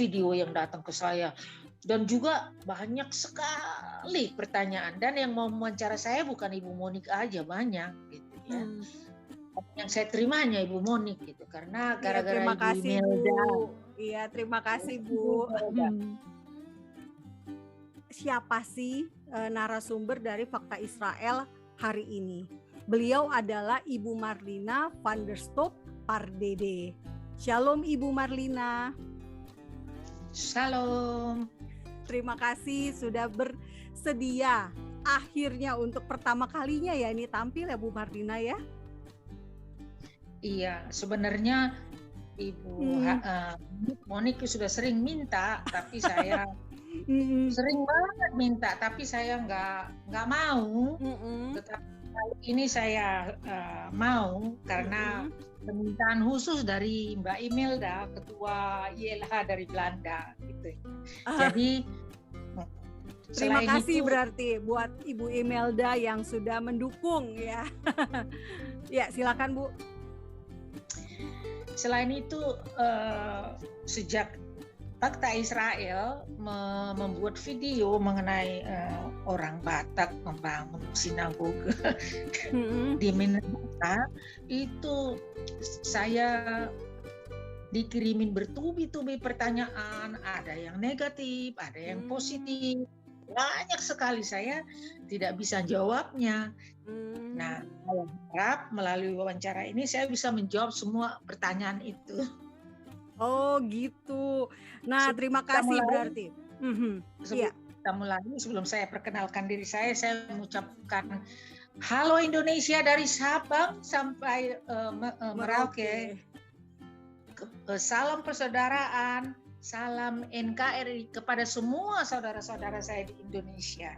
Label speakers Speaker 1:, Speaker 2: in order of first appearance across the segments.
Speaker 1: video yang datang ke saya. Dan juga banyak sekali pertanyaan. Dan yang mau wawancara saya bukan Ibu Monik aja, banyak gitu ya. Yang saya terima hanya Ibu Monik gitu, karena gara-gara
Speaker 2: terima
Speaker 1: Ibu
Speaker 2: kasih,
Speaker 1: Imelda.
Speaker 2: Bu. Iya, terima kasih, Bu. Siapa sih narasumber dari Fakta Israel hari ini? Beliau adalah Ibu Marlina van der Stoep Pardede. Shalom Ibu Marlina.
Speaker 1: Shalom.
Speaker 2: Terima kasih sudah bersedia akhirnya untuk pertama kalinya ya ini tampil ya Bu Marlina ya.
Speaker 1: Iya, sebenarnya Ibu Monik sudah sering minta, tapi saya sering banget minta, tapi saya nggak mau. Tetapi kali ini saya mau karena permintaan khusus dari Mbak Imelda, Ketua ILH dari Belanda, gitu. Jadi
Speaker 2: terima kasih itu, berarti buat Ibu Imelda yang sudah mendukung ya. Ya, silakan Bu.
Speaker 1: Selain itu, sejak Fakta Israel membuat video mengenai orang Batak membangun sinagoga di Minnesota, itu saya dikirimin bertubi-tubi pertanyaan, ada yang negatif, ada yang positif, banyak sekali, saya tidak bisa jawabnya. Nah, saya harap melalui wawancara ini saya bisa menjawab semua pertanyaan itu.
Speaker 2: Oh gitu. Nah, terima kasih berarti.
Speaker 1: Sebelum saya perkenalkan diri saya mengucapkan halo Indonesia dari Sabang sampai Merauke. Salam persaudaraan, salam NKRI kepada semua saudara-saudara saya di Indonesia.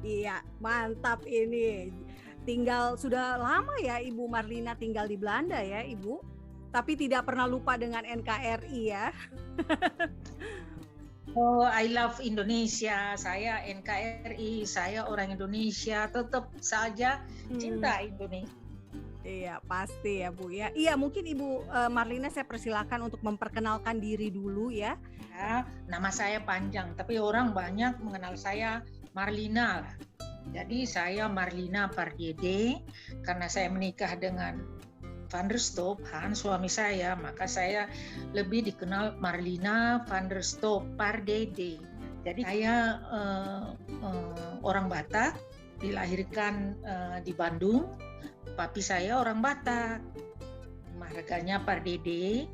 Speaker 2: Iya, mantap ini. Sudah lama ya Ibu Marlina tinggal di Belanda ya Ibu? Tapi tidak pernah lupa dengan NKRI ya.
Speaker 1: Oh, I love Indonesia. Saya NKRI, saya orang Indonesia. Tetap saja cinta Indonesia.
Speaker 2: Iya, pasti ya Bu ya. Iya, mungkin Ibu Marlina saya persilakan untuk memperkenalkan diri dulu ya.
Speaker 1: Ya, nama saya panjang, tapi orang banyak mengenal saya Marlina. Jadi saya Marlina Pardede, karena saya menikah dengan van der Stoep, Hans, suami saya, maka saya lebih dikenal Marlina van der Stoep Pardede. Jadi saya orang Batak, dilahirkan di Bandung. Papi saya orang Batak, marganya Pardede.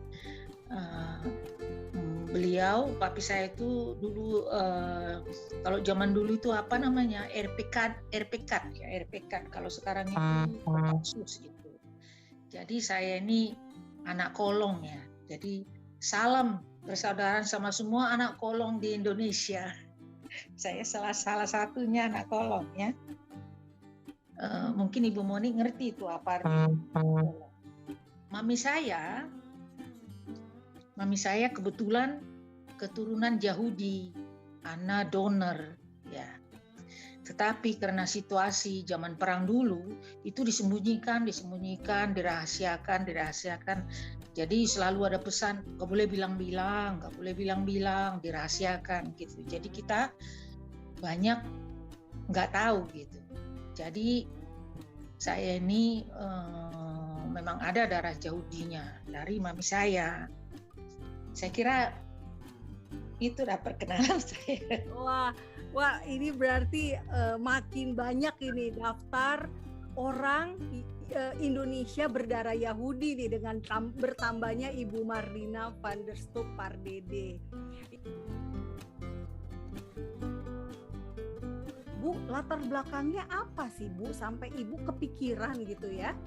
Speaker 1: Beliau, papi saya itu dulu, kalau zaman dulu itu apa namanya, RPK ya, RPK. Kalau sekarang itu Kopassus gitu. Jadi saya ini anak kolong ya. Jadi salam persaudaraan sama semua anak kolong di Indonesia. Saya salah satunya anak kolong ya. Mungkin Ibu Moni ngerti itu apa artinya. Mami saya kebetulan keturunan Yahudi, Anna Donner ya. Tetapi karena situasi zaman perang dulu itu disembunyikan, dirahasiakan. Jadi selalu ada pesan, nggak boleh bilang-bilang, dirahasiakan gitu. Jadi kita banyak nggak tahu gitu. Jadi saya ini memang ada darah Yahudinya dari mami saya. Saya kira itu udah perkenalan saya.
Speaker 2: Wah, ini berarti makin banyak ini daftar orang Indonesia berdarah Yahudi nih dengan bertambahnya Ibu Marlina van der Stoep Pardede. Bu, latar belakangnya apa sih Bu sampai Ibu kepikiran gitu ya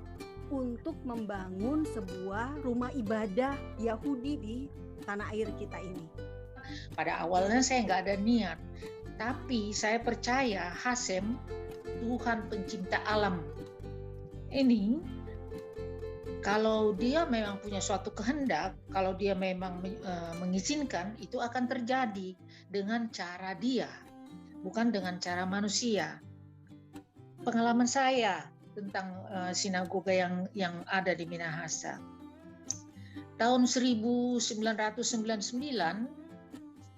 Speaker 2: untuk membangun sebuah rumah ibadah Yahudi di tanah air kita ini?
Speaker 1: Pada awalnya saya nggak ada niat, tapi saya percaya Hasem, Tuhan pencipta alam ini, kalau dia memang punya suatu kehendak, kalau dia memang mengizinkan, itu akan terjadi dengan cara dia, bukan dengan cara manusia. Pengalaman saya tentang sinagoga yang ada di Minahasa. Tahun 1999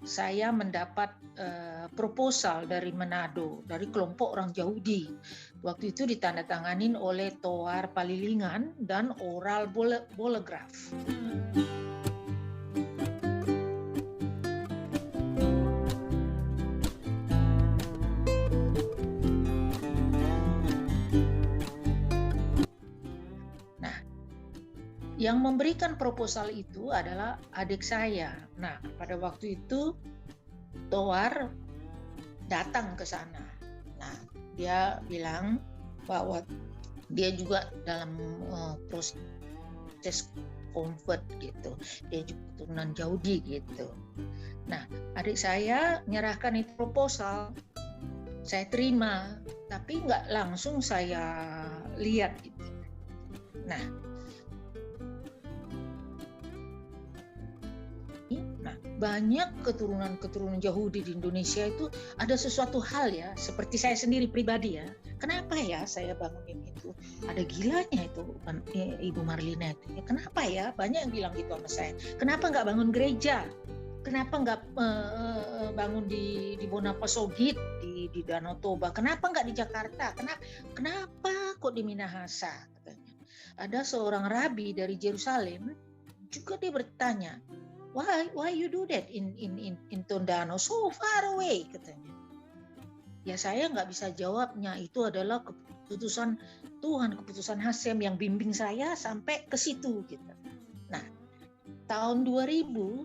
Speaker 1: saya mendapat proposal dari Manado, dari kelompok orang Yahudi. Waktu itu ditandatanganin oleh Toar Palilingan dan Oral Bolegraf. Yang memberikan proposal itu adalah adik saya. Nah, pada waktu itu Toar datang ke sana. Nah, dia bilang bahwa dia juga dalam proses convert gitu. Dia juga keturunan Yahudi gitu. Nah, adik saya menyerahkan itu proposal. Saya terima, tapi nggak langsung saya lihat gitu. Nah, banyak keturunan Yahudi di Indonesia itu ada sesuatu hal ya, seperti saya sendiri pribadi ya. Kenapa ya saya bangunin itu? Ada gilanya itu Ibu Marlina itu. Ya, kenapa ya? Banyak yang bilang gitu sama saya. Kenapa nggak bangun gereja? Kenapa nggak bangun di Bonapasogit, di Danau Toba? Kenapa nggak di Jakarta? Kenapa kok di Minahasa? Katanya. Ada seorang rabi dari Yerusalem juga dia bertanya, Why you do that in Tondano so far away, katanya. Ya saya nggak bisa jawabnya, itu adalah keputusan Tuhan, keputusan Hasem yang bimbing saya sampai ke situ gitu. Nah, tahun 2000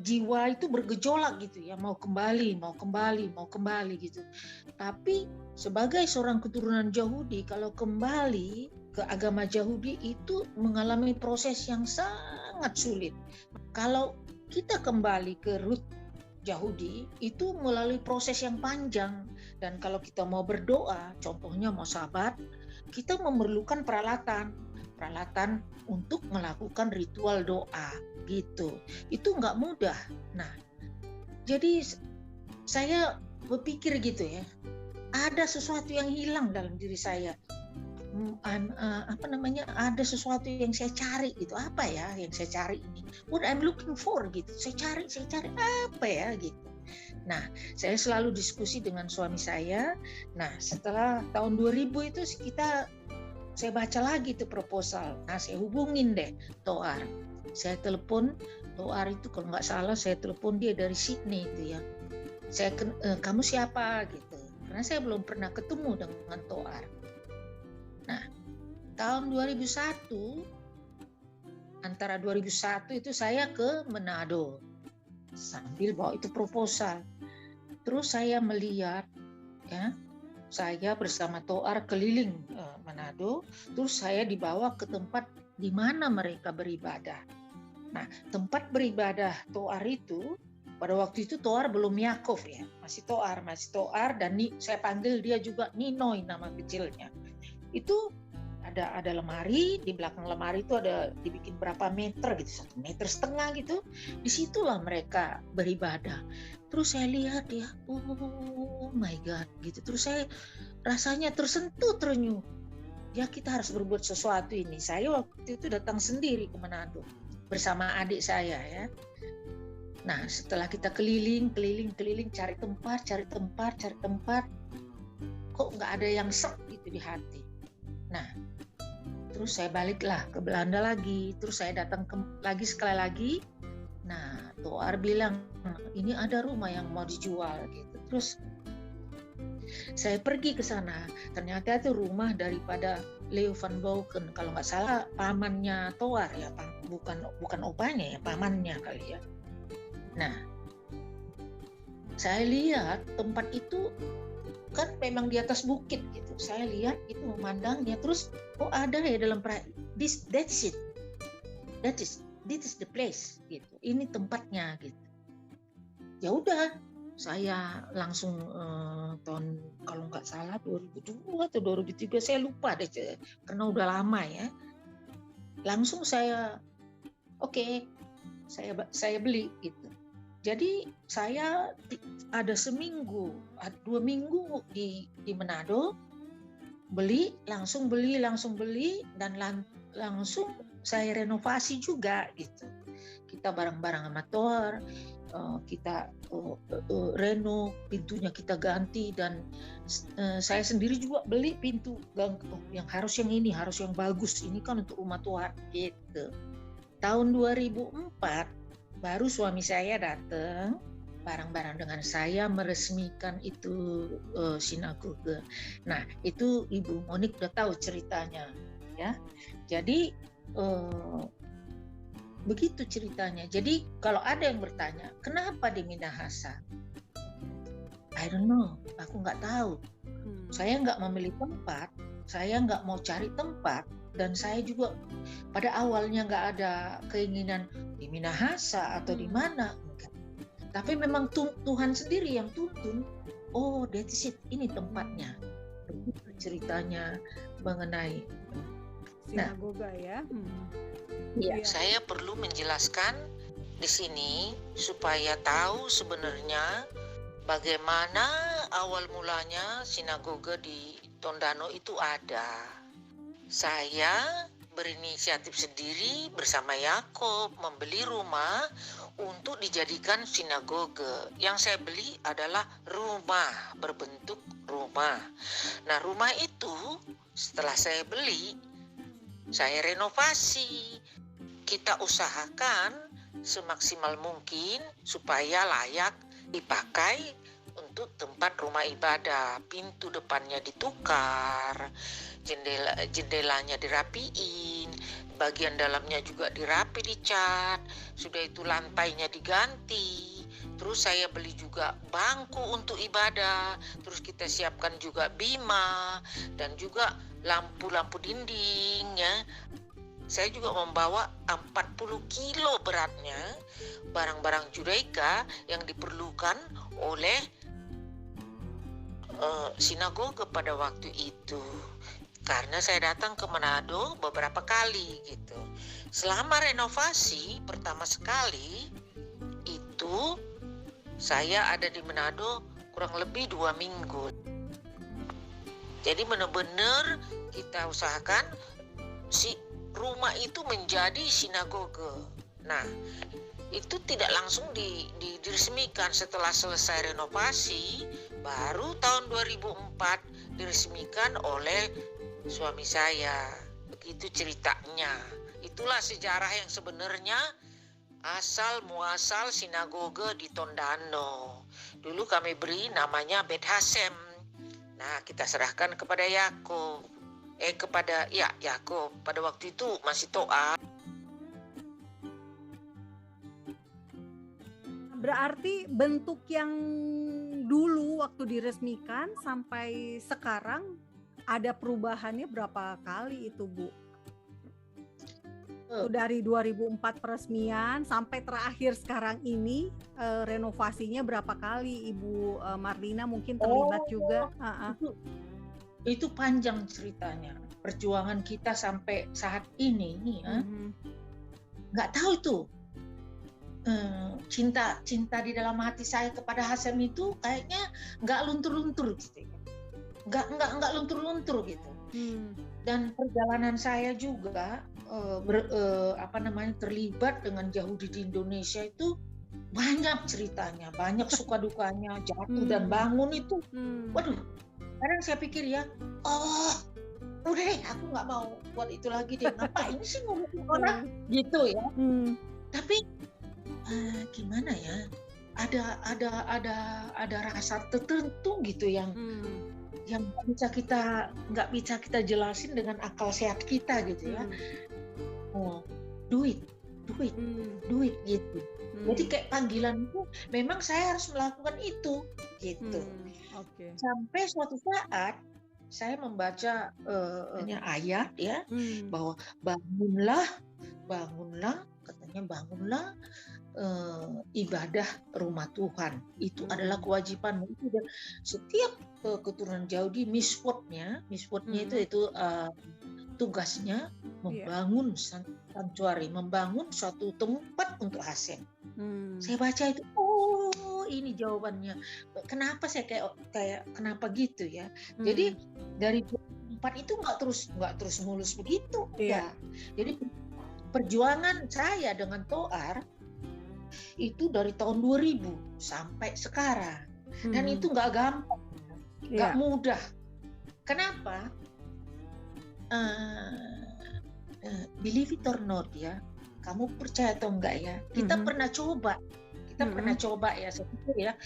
Speaker 1: jiwa itu bergejolak gitu ya, mau kembali gitu. Tapi sebagai seorang keturunan Yahudi, kalau kembali ke agama Yahudi itu mengalami proses yang sangat sulit. Kalau kita kembali ke root Yahudi itu melalui proses yang panjang, dan kalau kita mau berdoa, contohnya mau sabat, kita memerlukan peralatan untuk melakukan ritual doa gitu. Itu nggak mudah. Nah, jadi saya berpikir gitu ya, ada sesuatu yang hilang dalam diri saya. Ada sesuatu yang saya cari gitu. Apa ya yang saya cari ini? What I'm looking for gitu. Saya cari apa ya gitu. Nah, saya selalu diskusi dengan suami saya. Nah, setelah tahun 2000 itu saya baca lagi tuh proposal. Nah, saya hubungin deh Toar. Saya telepon Toar itu, kalau nggak salah saya telepon dia dari Sydney itu ya. Kamu siapa gitu. Karena saya belum pernah ketemu dengan Toar. Nah, tahun 2001, antara 2001 itu saya ke Manado sambil bawa itu proposal. Terus saya melihat, ya, saya bersama Toar keliling Manado, terus saya dibawa ke tempat di mana mereka beribadah. Nah, tempat beribadah Toar itu, pada waktu itu Toar belum Yakov ya, masih Toar, dan saya panggil dia juga Ninoy nama kecilnya. Itu ada lemari, di belakang lemari itu ada dibikin berapa meter gitu, 1,5 meter gitu. Disitulah mereka beribadah. Terus saya lihat ya, oh my God gitu. Terus saya rasanya tersentuh, terenyuh. Ya kita harus berbuat sesuatu ini. Saya waktu itu datang sendiri ke Manado bersama adik saya ya. Nah setelah kita keliling cari tempat, kok nggak ada yang sek gitu di hati. Nah, terus saya baliklah ke Belanda lagi. Terus saya datang sekali lagi. Nah, Toar bilang, ini ada rumah yang mau dijual gitu. Terus saya pergi ke sana. Ternyata itu rumah daripada Leo van Bouken. Kalau nggak salah pamannya Toar ya, bukan opanya ya, pamannya kali ya. Nah, saya lihat tempat itu kan memang di atas bukit gitu. Saya lihat itu memandangnya, terus kok ada ya dalam that's it. That is the place gitu. Ini tempatnya gitu. Ya udah, saya langsung tahun kalau nggak salah 2002 atau 2003, saya lupa deh karena udah lama ya. Langsung saya saya beli gitu. Jadi saya ada 2 minggu di Manado, langsung beli dan langsung saya renovasi juga gitu. Kita bareng-bareng sama Thor, kita reno, pintunya kita ganti, dan saya sendiri juga beli pintu yang harus yang ini, harus yang bagus, ini kan untuk rumah Tuhan gitu. Tahun 2004 baru suami saya datang bareng-bareng dengan saya meresmikan itu sinagoge. Nah, itu Ibu Monik udah tahu ceritanya ya. Jadi begitu ceritanya. Jadi kalau ada yang bertanya, kenapa di Minahasa? I don't know, aku nggak tahu. Saya nggak memilih tempat, saya nggak mau cari tempat, dan saya juga pada awalnya nggak ada keinginan di Minahasa atau di mana. Tapi memang Tuhan sendiri yang tuntun. Oh, that's it, ini tempatnya. Begitu ceritanya mengenai
Speaker 2: sinagoga ya.
Speaker 1: Ya, saya perlu menjelaskan di sini supaya tahu sebenarnya bagaimana awal mulanya sinagoga di Tondano itu ada. Saya berinisiatif sendiri bersama Yakob membeli rumah untuk dijadikan sinagoge. Yang saya beli adalah rumah, berbentuk rumah. Nah, rumah itu setelah saya beli, saya renovasi. Kita usahakan semaksimal mungkin supaya layak dipakai untuk tempat rumah ibadah. Pintu depannya ditukar, jendelanya dirapiin, bagian dalamnya juga dirapi, dicat. Sudah itu lantainya diganti. Terus saya beli juga bangku untuk ibadah. Terus kita siapkan juga bima dan juga lampu-lampu dinding ya. Saya juga membawa 40 kilo beratnya barang-barang Judaica yang diperlukan oleh sinagoga pada waktu itu. Karena saya datang ke Manado beberapa kali gitu. Selama renovasi pertama sekali itu saya ada di Manado kurang lebih 2 minggu. Jadi benar-benar kita usahakan si rumah itu menjadi sinagoge. Nah, itu tidak langsung diresmikan. Setelah selesai renovasi, baru tahun 2004 diresmikan oleh suami saya. Begitu ceritanya. Itulah sejarah yang sebenarnya asal muasal sinagoge di Tondano. Dulu kami beri namanya Bet Hasem. Nah, kita serahkan kepada Yakob. Yakob pada waktu itu masih Toa.
Speaker 2: Berarti bentuk yang dulu waktu diresmikan sampai sekarang ada perubahannya berapa kali itu, Bu? Dari 2004 peresmian sampai terakhir sekarang ini renovasinya berapa kali? Ibu Marlina mungkin terlibat juga.
Speaker 1: Itu panjang ceritanya, perjuangan kita sampai saat ini ya. Nggak tahu itu cinta di dalam hati saya kepada Hasem itu kayaknya nggak luntur-luntur gitu, nggak luntur-luntur gitu. Dan perjalanan saya juga terlibat dengan Yahudi di Indonesia itu banyak ceritanya, banyak suka dukanya, jatuh dan bangun itu. Waduh. Kadang saya pikir ya, udah deh, aku nggak mau buat itu lagi deh. Ngapain sih ngomongin orang gitu ya? Tapi gimana ya? Ada rasa tertentu gitu yang nggak bisa kita jelasin dengan akal sehat kita gitu ya. Duit gitu. Jadi kayak panggilan itu memang saya harus melakukan itu gitu. Sampai suatu saat saya membaca ayat ya, bahwa bangunlah katanya, bangunlah ibadah rumah Tuhan. Itu adalah kewajibanmu. Itu setiap keturunan Yahudi miswotnya itu tugasnya membangun sanctuary, membangun suatu tempat untuk Hasem. Saya baca itu, ini jawabannya. Kenapa saya kayak kenapa gitu ya? Jadi dari 2004 itu nggak terus mulus begitu ya. Jadi perjuangan saya dengan Toar itu dari tahun 2000 sampai sekarang. Dan itu nggak gampang, nggak mudah. Kenapa? Believe it or not ya, kamu percaya atau enggak ya, kita pernah coba. Pernah coba ya, ya.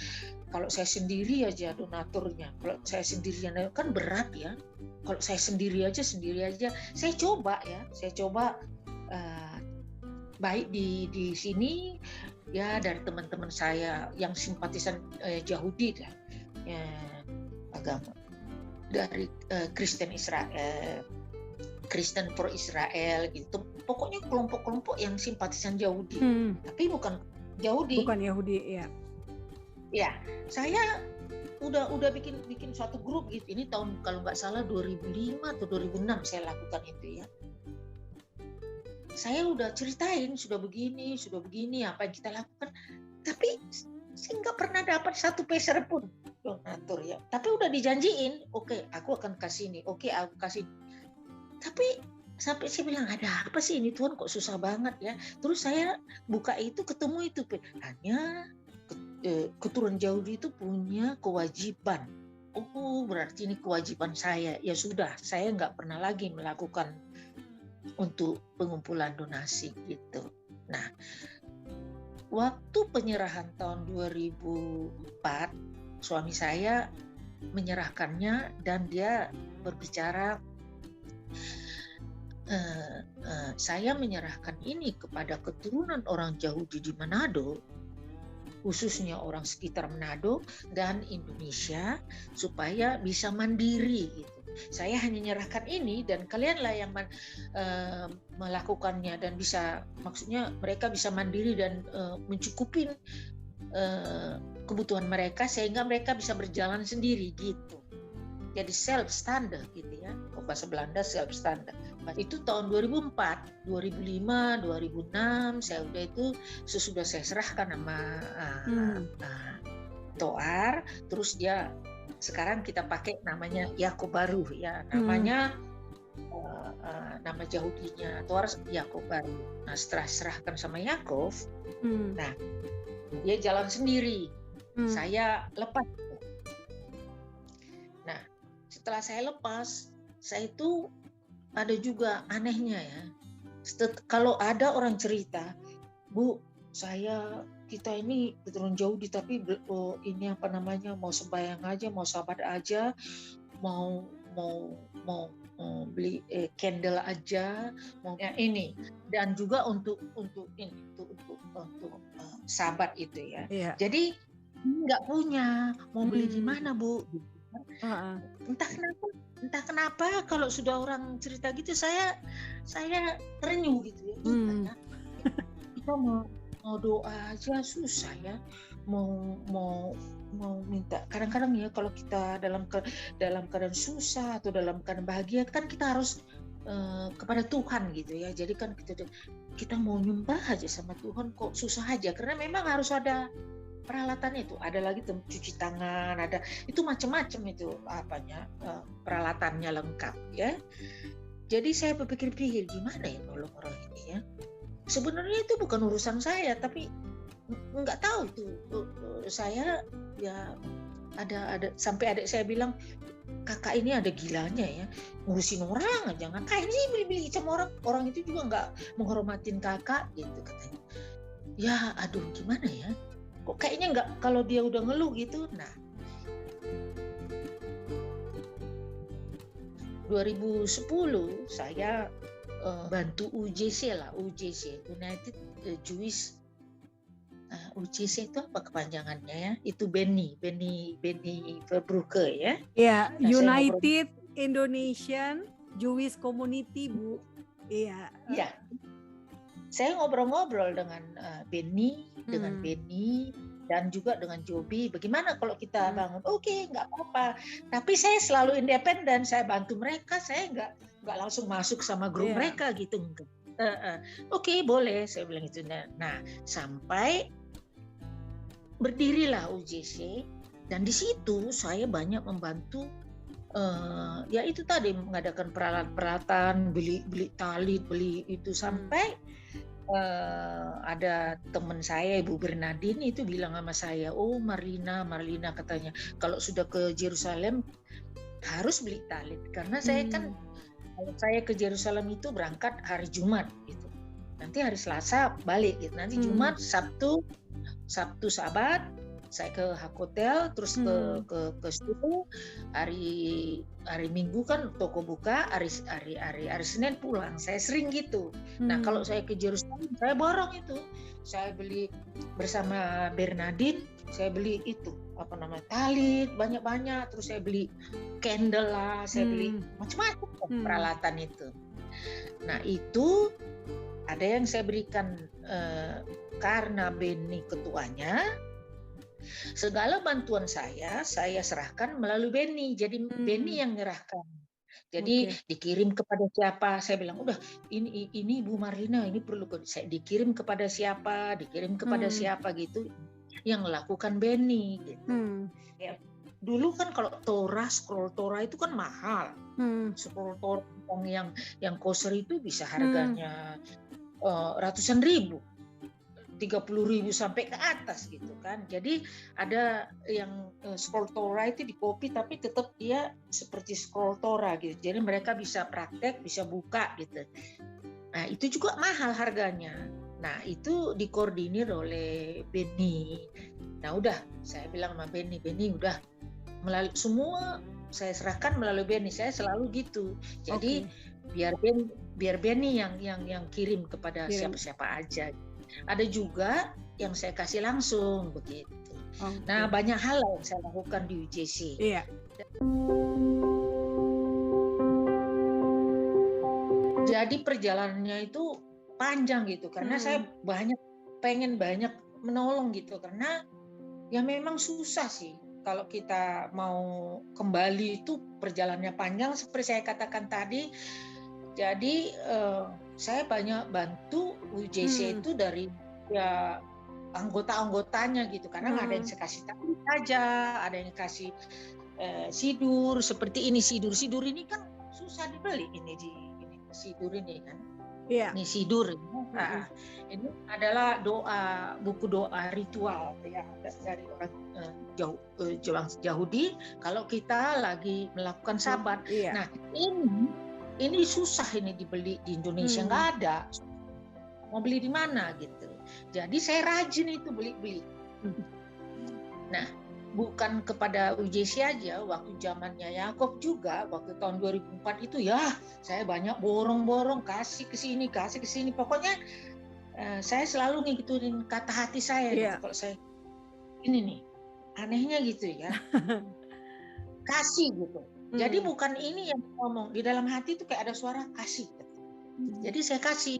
Speaker 1: Kalau saya sendiri aja donaturnya, kalau saya sendirian kan berat ya. Kalau saya sendiri aja, saya coba ya, baik di sini ya, dari teman-teman saya yang simpatisan Yahudi ya, agama dari Kristen Israel, Kristen pro Israel gitu, pokoknya kelompok-kelompok yang simpatisan Yahudi, tapi bukan Yahudi.
Speaker 2: Bukan Yahudi, ya.
Speaker 1: Ya, saya udah bikin suatu grup gitu. Ini tahun kalau nggak salah 2005 atau 2006 saya lakukan itu ya. Saya udah ceritain sudah begini apa yang kita lakukan, tapi saya nggak pernah dapat satu peser pun donatur ya. Tapi udah dijanjiin, oke, aku akan kasih ini, oke, aku kasih. Tapi sampai saya bilang, ada apa sih ini Tuhan, kok susah banget ya. Terus saya buka itu, ketemu itu, hanya keturunan Yahudi itu punya kewajiban. Oh, berarti ini kewajiban saya. Ya sudah, saya nggak pernah lagi melakukan untuk pengumpulan donasi gitu. Nah, waktu penyerahan tahun 2004, suami saya menyerahkannya dan dia berbicara, saya menyerahkan ini kepada keturunan orang Yahudi di Manado, khususnya orang sekitar Manado dan Indonesia, supaya bisa mandiri gitu. Saya hanya menyerahkan ini dan kalianlah yang melakukannya dan bisa, maksudnya mereka bisa mandiri dan mencukupin kebutuhan mereka sehingga mereka bisa berjalan sendiri gitu. Jadi self standard gitu ya. Bahasa Belanda self standard. Itu tahun 2004, 2005, 2006 saya udah itu sesudah saya serahkan sama Toar, terus dia sekarang kita pakai namanya Yakob Baru ya, namanya nama Yahudinya Toar Yakob Baru. Nah, setelah serahkan sama Yakob, nah dia jalan sendiri, saya lepas. Nah, setelah saya lepas, saya itu ada juga anehnya ya. Kalau ada orang cerita, Bu, kita ini keturunan Yahudi tapi ini apa namanya, mau sembahyang aja, mau sabat aja, mau beli candle aja, mau ini, dan juga untuk sabat itu ya. Yeah. Jadi nggak punya, mau beli di mana Bu? Entah kenapa kalau sudah orang cerita gitu saya terenyuh gitu ya. Kita mau doa aja susah ya, mau minta. Kadang-kadang ya kalau kita dalam keadaan susah atau dalam keadaan bahagia kan kita harus kepada Tuhan gitu ya. Jadi kan kita mau nyembah aja sama Tuhan kok susah aja, karena memang harus ada peralatan itu, ada lagi cuci tangan, ada itu macam-macam itu peralatannya lengkap ya. Jadi saya berpikir-pikir gimana ya nolong orang ini ya. Sebenarnya itu bukan urusan saya, tapi nggak tahu itu saya ya ada sampai adik saya bilang, kakak ini ada gilanya ya, ngurusin orang aja, ngapain sih beli-beli sama orang itu juga nggak menghormatin kakak gitu katanya. Ya aduh gimana ya, kok kayaknya nggak, kalau dia udah ngeluh gitu. Nah 2010 saya bantu UJC United Jewish, UJC itu apa kepanjangannya ya, itu Benny Verbruke ya.
Speaker 2: Ya, United Indonesian Jewish Community Bu. Iya.
Speaker 1: Iya. Saya ngobrol-ngobrol dengan Benny, dan juga dengan Joby, bagaimana kalau kita bangun? Oke, nggak apa-apa. Tapi saya selalu independen, saya bantu mereka, saya nggak langsung masuk sama grup mereka gitu. Oke, boleh, saya bilang gitu. Nah, sampai berdirilah UJC, dan di situ saya banyak membantu ya itu tadi mengadakan peralatan, beli talit, beli itu sampai ada teman saya Ibu Bernadine itu bilang sama saya, oh Marlina katanya, kalau sudah ke Yerusalem harus beli talit karena saya kan kalau saya ke Yerusalem itu berangkat hari Jumat gitu, nanti hari Selasa balik gitu, nanti Jumat, Sabtu Sabat saya ke hotel, terus ke situ hari Minggu kan toko buka, hari Senin pulang. Saya sering gitu. Nah kalau saya ke Yerusalem saya borong itu, saya beli bersama Bernadine, saya beli itu apa namanya talit banyak, terus saya beli candle lah, saya beli macam-macam peralatan itu. Nah itu ada yang saya berikan karena Benny ketuanya. Segala bantuan saya serahkan melalui Benny. Jadi Benny yang menyerahkan. Jadi dikirim kepada siapa? Saya bilang udah ini Bu Marlina ini perlu saya dikirim kepada siapa? Dikirim kepada siapa gitu? Yang lakukan Benny gitu. Ya, dulu kan kalau scroll Torah itu kan mahal. Scroll Torah yang kosher itu bisa harganya ratusan ribu. 30.000 sampai ke atas gitu kan. Jadi ada yang scroll Torah itu di copy tapi tetap dia seperti scroll Torah gitu. Jadi mereka bisa praktek, bisa buka gitu. Nah itu juga mahal harganya. Nah itu dikoordinir oleh Benny. Nah udah saya bilang sama Benny udah melalui semua saya serahkan melalui Benny. Saya selalu gitu. Jadi biar Benny yang kirim kepada siapa-siapa aja. Ada juga yang saya kasih langsung begitu. Nah banyak hal yang saya lakukan di UJC.
Speaker 2: Iya.
Speaker 1: Jadi perjalanannya itu panjang gitu karena saya pengen banyak menolong gitu karena ya memang susah sih kalau kita mau kembali itu perjalanannya panjang seperti saya katakan tadi. Jadi saya banyak bantu UJC itu dari ya anggota-anggotanya gitu karena nggak ada yang saya kasih tahu aja, ada yang kasih sidur seperti ini sidur ini kan susah dibeli ini sidur ini kan.
Speaker 2: Iya.
Speaker 1: Ini sidur. Nah, ini adalah buku doa ritual ya dari orang Yahudi kalau kita lagi melakukan sabat. Nah ini susah ini dibeli di Indonesia nggak ada. Mau beli di mana gitu. Jadi saya rajin itu beli. Nah bukan kepada UJC aja, waktu zamannya Yakob juga, waktu tahun 2004 itu ya saya banyak borong-borong kasih ke sini, pokoknya saya selalu ngikutin kata hati saya gitu. Kalau saya ini nih anehnya gitu ya kasih gitu. Jadi bukan ini yang ngomong, di dalam hati itu kayak ada suara kasih. Jadi saya kasih,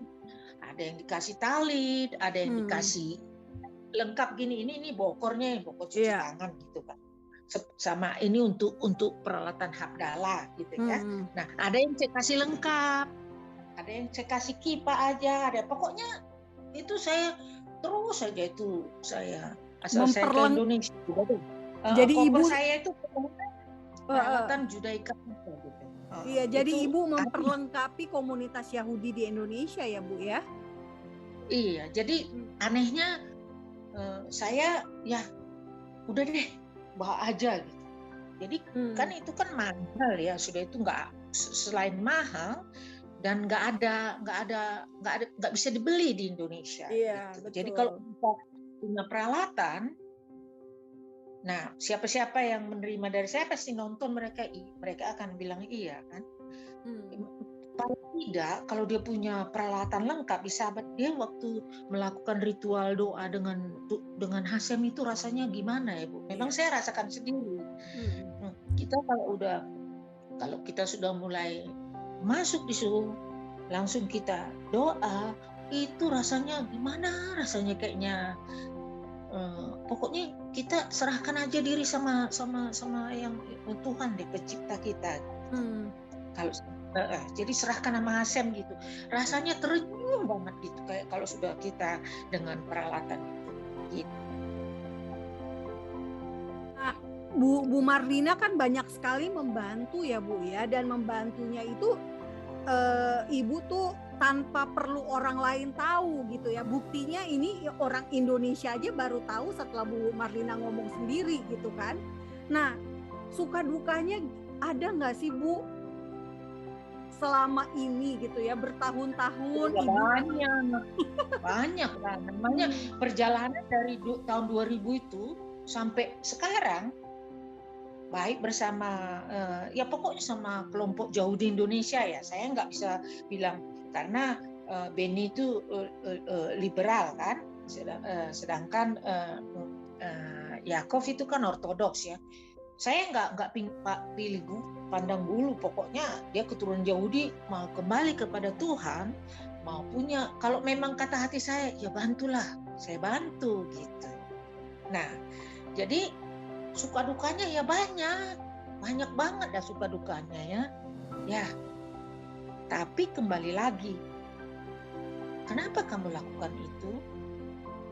Speaker 1: ada yang dikasih talit, ada yang dikasih lengkap gini, ini bokor cuci tangan gitu kan. Sama ini untuk peralatan habdalah gitu ya. Nah ada yang saya kasih lengkap, ada yang saya kasih kipa aja, ada pokoknya itu saya terus saja itu saya asal saya ke Indonesia.
Speaker 2: Jadi ibu
Speaker 1: saya itu peralatan Judaika gitu.
Speaker 2: Iya, jadi ibu memperlengkapi komunitas Yahudi di Indonesia ya Bu ya?
Speaker 1: Iya, jadi anehnya saya ya udah deh bawa aja gitu. Jadi kan itu kan mahal ya, sudah itu nggak selain mahal dan nggak bisa dibeli di Indonesia.
Speaker 2: Iya,
Speaker 1: gitu.
Speaker 2: betul.
Speaker 1: Jadi kalau kita punya peralatan, nah siapa-siapa yang menerima dari saya pasti nonton mereka akan bilang iya kan. Paling tidak kalau dia punya peralatan lengkap di sabat dia waktu melakukan ritual doa dengan Hasem itu rasanya gimana ya Bu? Memang saya rasakan sendiri. Kita kalau kita sudah mulai masuk di situ langsung kita doa itu rasanya gimana? Rasanya kayaknya pokoknya kita serahkan aja diri sama yang Tuhan deh pencipta kita. Kalau jadi serahkan sama Hasem gitu. Rasanya terenyuh banget gitu kayak kalau sudah kita dengan peralatan itu. Gitu.
Speaker 2: Nah, Bu Marlina kan banyak sekali membantu ya Bu ya, dan membantunya itu Ibu tuh tanpa perlu orang lain tahu gitu ya. Buktinya ini orang Indonesia aja baru tahu setelah Bu Marlina ngomong sendiri gitu kan. Nah, suka dukanya ada nggak sih Bu selama ini gitu ya, bertahun-tahun
Speaker 1: Ya,
Speaker 2: Ibu?
Speaker 1: banyak lah. Namanya perjalanan dari tahun 2000 itu sampai sekarang, baik bersama ya pokoknya sama kelompok Yahudi Indonesia ya. Saya nggak bisa bilang karena Beni itu liberal kan, sedangkan Yakov itu kan ortodoks ya. Saya nggak pilih pandang bulu, pokoknya dia keturunan Yahudi, mau kembali kepada Tuhan, mau punya, kalau memang kata hati saya ya bantulah, saya bantu gitu. Nah, jadi suka dukanya ya banyak banget dah suka dukanya ya. Tapi kembali lagi, kenapa kamu lakukan itu?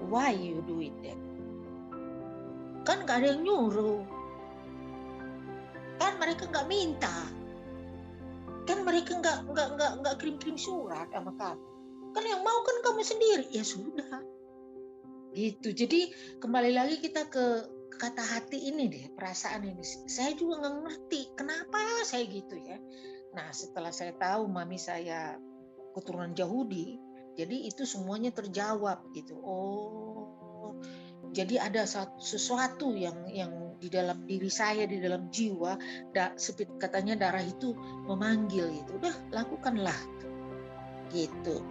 Speaker 1: Why you do it then? Kan gak ada yang nyuruh, kan mereka nggak minta, kan mereka nggak kirim surat sama kamu, kan yang mau kan kamu sendiri, ya sudah gitu. Jadi kembali lagi kita ke kata hati ini deh, perasaan ini. Saya juga nggak ngerti kenapa saya gitu ya. Nah, setelah saya tahu mami saya keturunan Yahudi, jadi itu semuanya terjawab gitu. Oh, jadi ada sesuatu yang di dalam diri saya, di dalam jiwa, katanya darah itu memanggil gitu. Udah, lakukanlah gitu.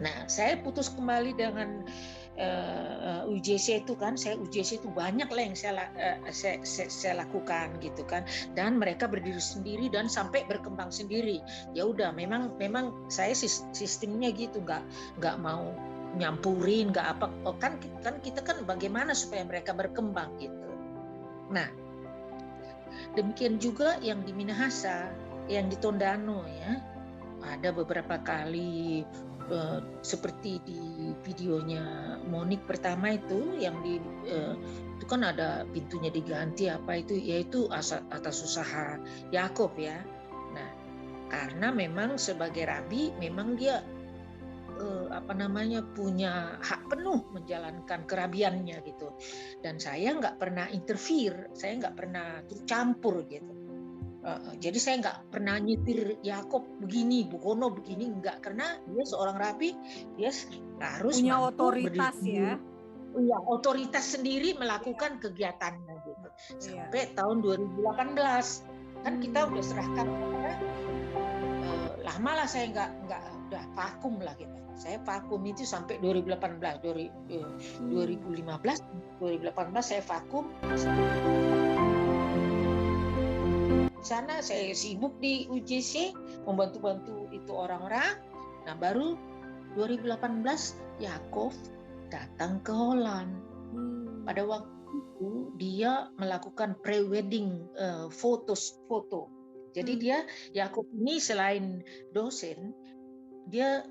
Speaker 1: Nah, saya putus kembali dengan UJC itu kan, saya UJC itu banyak lah yang saya lakukan gitu kan, dan mereka berdiri sendiri dan sampai berkembang sendiri. Ya udah, memang saya sistemnya gitu, nggak mau nyampurin, nggak apa. Oh, kan kita kan bagaimana supaya mereka berkembang gitu. Nah, demikian juga yang di Minahasa, yang di Tondano ya, ada beberapa kali seperti di videonya Monik pertama itu, yang itu kan ada pintunya diganti apa itu, yaitu atas usaha Yakov ya. Nah, karena memang sebagai rabi memang dia punya hak penuh menjalankan kerabiannya gitu, dan saya nggak pernah interfere, saya nggak pernah campur gitu. Jadi saya nggak pernah nyetir Yakov begini, Bukono begini, enggak, karena dia seorang rabi, dia harus
Speaker 2: punya otoritas ya.
Speaker 1: Iya, otoritas sendiri melakukan kegiatannya gitu. Sampai tahun 2018 kan kita udah serahkan, lama lah saya nggak udah vakum lah kita. Saya vakum itu sampai 2018, 2015, 2018 saya vakum. Di sana saya sibuk di UJC, membantu itu orang-orang. Nah, baru 2018 Yakov datang ke Holland. Pada waktu itu dia melakukan pre-wedding foto. Jadi Yakov ini selain dosen, dia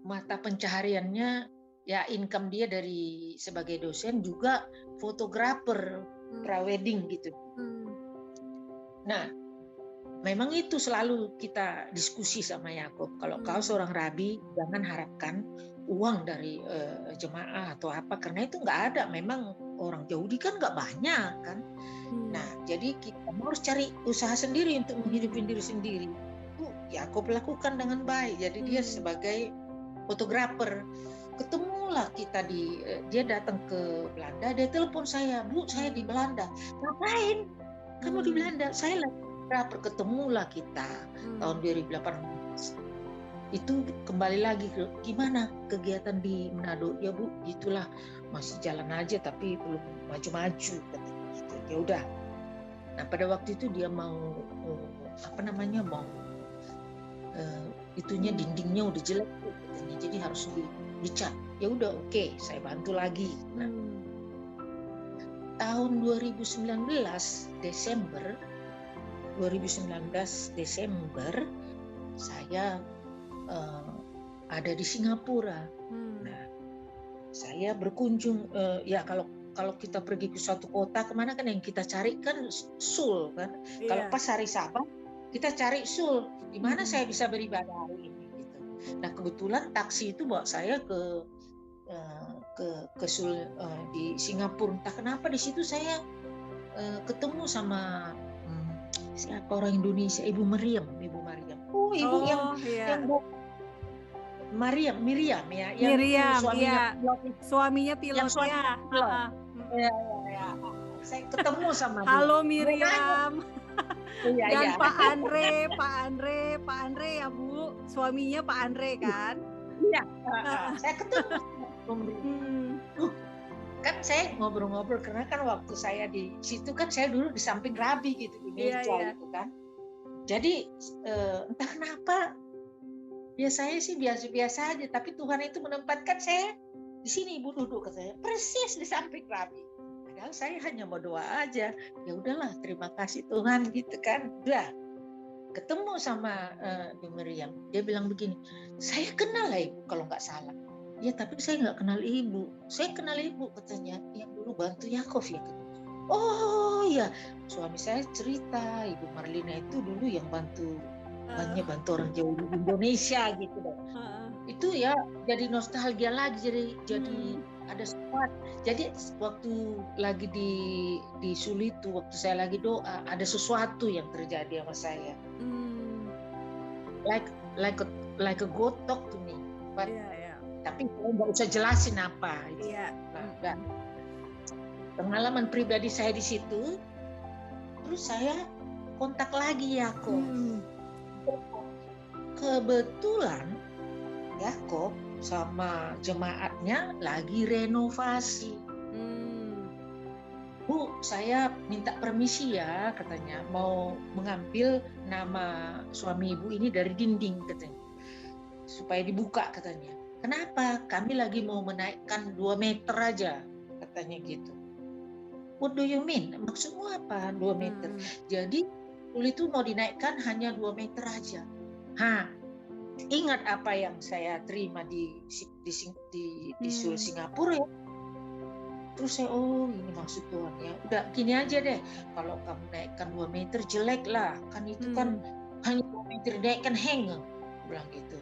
Speaker 1: mata pencahariannya ya, income dia dari sebagai dosen juga fotografer pre-wedding gitu. Nah, memang itu selalu kita diskusi sama Yakov. Kalau kau seorang rabi, jangan harapkan uang dari jemaah atau apa, karena itu nggak ada. Memang orang Yahudi kan nggak banyak kan. Nah, jadi kita harus cari usaha sendiri untuk menghidupi diri sendiri. Itu Yakov lakukan dengan baik. Jadi dia sebagai fotografer. Ketemulah kita dia datang ke Belanda, dia telepon saya, Bu, saya di Belanda. Ngapain kamu di Belanda? Saya lagi ketemulah kita tahun 2018. Itu kembali lagi ke gimana kegiatan di Manado, ya Bu, itulah masih jalan aja tapi belum maju-maju gitu. Ya udah. Nah, pada waktu itu dia mau itunya dindingnya udah jelek katanya, jadi harus dicat. Ya udah, oke, saya bantu lagi. Nah, tahun 2019 Desember saya ada di Singapura. Nah, saya berkunjung ya, kalau kalau kita pergi ke suatu kota kemana kan yang kita cari kan sul kan. Kalau pas hari Sabat kita cari sul, di mana saya bisa beribadah hari ini gitu. Nah kebetulan taksi itu bawa saya ke sul di Singapura. Entah kenapa di situ saya ketemu sama siapa orang Indonesia, Ibu Miriam. Oh ibu yang Miriam ya, yang
Speaker 2: suaminya pilot ya.
Speaker 1: Ya. Saya ketemu sama dia.
Speaker 2: Halo Miriam. Dan Pak Andre ya Bu, suaminya Pak Andre kan?
Speaker 1: Iya, saya ketemu. Kan saya ngobrol-ngobrol karena kan waktu saya di situ kan saya dulu di samping Rabi gitu di meja gitu kan. Jadi entah kenapa ya saya sih biasa-biasa aja, tapi Tuhan itu menempatkan saya di sini Ibu duduk katanya persis di samping Rabi. Padahal saya hanya mau doa aja. Ya udahlah, terima kasih Tuhan gitu kan. Udah ketemu sama Ibu Miriam. Dia bilang begini, saya kenal lah Ibu kalau nggak salah. Ya tapi saya nggak kenal Ibu. Saya kenal Ibu katanya yang dulu bantu Yakov ya. Oh ya, suami saya cerita Ibu Marlina itu dulu yang bantu orang jauh di Indonesia gitu deh. Itu ya jadi nostalgia lagi, jadi ada sesuatu. Jadi waktu lagi di Suli itu, waktu saya lagi doa, ada sesuatu yang terjadi sama saya. Like a God talk to me. But, tapi saya nggak usah jelasin apa. Nah, pengalaman pribadi saya di situ, terus saya kontak lagi Yakob. Kebetulan Yakob sama jemaatnya lagi renovasi. Bu, saya minta permisi ya katanya, mau mengambil nama suami ibu ini dari dinding katanya, supaya dibuka katanya. Kenapa? Kami lagi mau menaikkan 2 meter aja katanya gitu. What do you mean? Maksudmu apa 2 meter? Jadi Uli itu mau dinaikkan hanya 2 meter aja. Ingat apa yang saya terima di Singapura ya. Terus saya, ini maksud Tuhan ya. Udah gini aja deh, kalau kamu naikkan 2 meter jelek lah. Kan itu kan hanya 2 meter naikkan hang. Bilang gitu.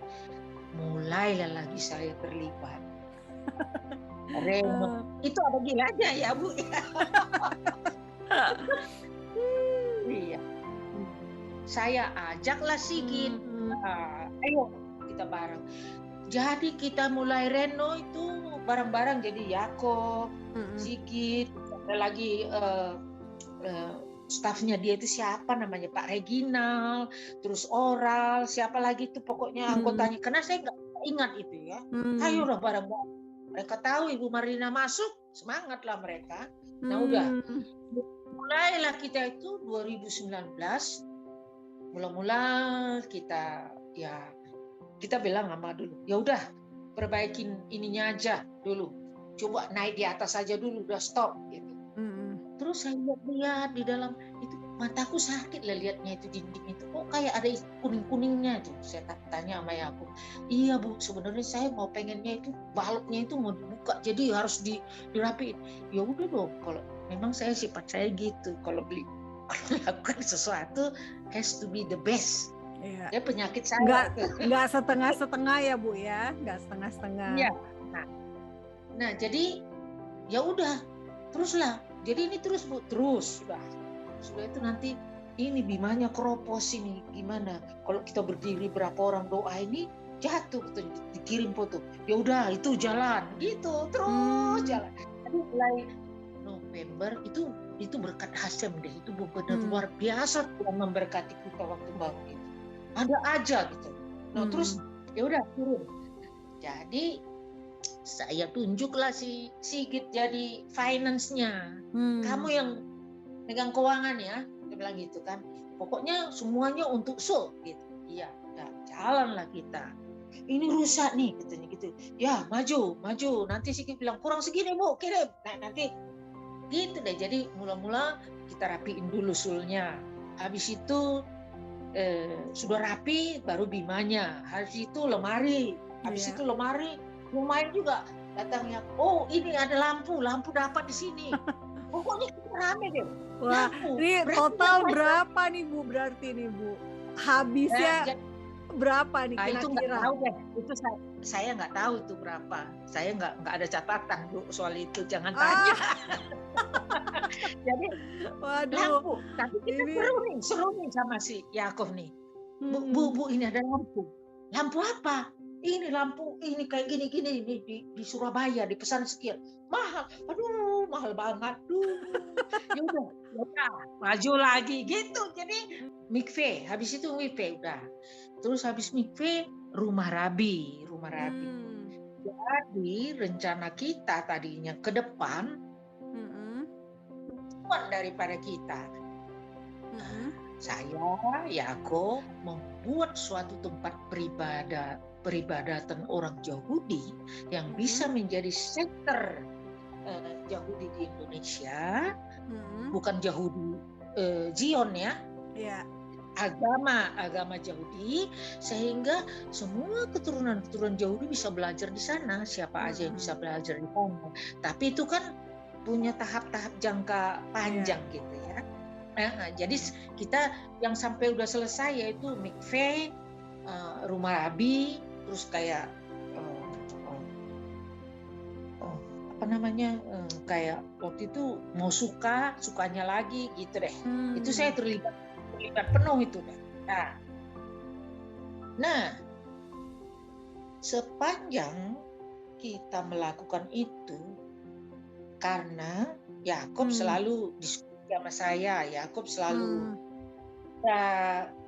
Speaker 1: Mulailah lagi saya terlibat. Itu ada gilanya ya Bu ya. Iya. Saya ajaklah Sigit. Ayo kita bareng. Jadi kita mulai reno itu bareng-bareng, jadi Yakob, Sigit, ada lagi stafnya dia itu siapa namanya Pak Reginal, terus Oral, siapa lagi itu pokoknya anggotanya. Karena saya nggak ingat itu ya. Ayo lah bareng-bareng. Mereka tahu Ibu Marlina masuk, semangatlah mereka. Nah udah, mulailah kita itu 2019, mula-mula kita bilang sama dulu, ya udah perbaikin ininya aja dulu, coba naik di atas aja dulu, udah stop gitu. Terus saya lihat di dalam itu, mataku sakit lah lihatnya itu dinding itu, kok kayak ada kuning-kuningnya itu. Saya tanya sama Yakub, iya Bu, sebenarnya saya mau pengennya itu baloknya itu mau dibuka, jadi harus dirapiin. Ya udah dong, kalau memang sifat saya gitu, kalau melakukan sesuatu has to be the best. Ya penyakit saya.
Speaker 2: Nggak setengah-setengah ya Bu ya, nggak setengah-setengah.
Speaker 1: Iya. Nah jadi ya udah teruslah. Jadi ini terus Bu, terus sudah itu nanti ini bimanya keropos ini gimana? Kalau kita berdiri berapa orang doa ini jatuh, dikirim foto. Ya udah itu jalan gitu terus jalan. Jadi mulai November itu berkat Hasem deh, itu benar luar biasa Tuhan memberkati kita waktu bangun itu. Ada aja gitu. Nah terus ya udah turun. Jadi saya tunjuklah si Sigit jadi finance-nya. Kamu yang megang keuangan ya, dia bilang gitu kan. Pokoknya semuanya untuk gitu. Iya, udah jalanlah kita. Ini rusak nih katanya gitu. Ya maju. Nanti Sigit bilang kurang segini Bu, kirim. Nah nanti gitu deh. Jadi mula-mula kita rapiin dulu sulnya. Habis itu sudah rapi baru bimanya. Habis itu lemari. Habis itu lemari lumayan juga datangnya, oh ini ada lampu dapat di sini. Pokoknya kita rame deh.
Speaker 2: Wah,
Speaker 1: Lampu.
Speaker 2: ini
Speaker 1: Berarti
Speaker 2: total
Speaker 1: apa?
Speaker 2: berapa nih Bu? Berarti nih Bu, habisnya berapa nih
Speaker 1: Itu nggak
Speaker 2: kira-kira?
Speaker 1: tahu deh. Itu saya nggak tahu itu berapa. saya nggak ada catatan Bu soal itu, jangan tanya. Jadi
Speaker 2: Waduh,
Speaker 1: lampu, tapi kita
Speaker 2: ini
Speaker 1: seru nih sama si Yakov nih. Bu, ini ada lampu. Lampu apa? Ini lampu, ini kayak gini ini di Surabaya, dipesan sekian. Mahal. Aduh, mahal banget. Yaudah, maju lagi gitu. Jadi mikve, habis itu mikve udah. Terus habis mikve rumah rabi. Jadi rencana kita tadinya ke depan daripada kita. Saya, Yakob, membuat suatu tempat peribadatan orang Yahudi yang bisa menjadi center Yahudi di Indonesia, bukan Yahudi Zion ya, agama Yahudi, sehingga semua keturunan Yahudi bisa belajar di sana, siapa aja yang bisa belajar di sana. Tapi itu kan punya tahap-tahap jangka panjang gitu ya. Jadi kita yang sampai udah selesai yaitu mikve, rumah rabi, terus kayak kayak waktu itu mau sukanya lagi gitu deh. Itu saya terlibat penuh itu deh. Nah, sepanjang kita melakukan itu, karena Yakob selalu diskusi sama saya, Yakob selalu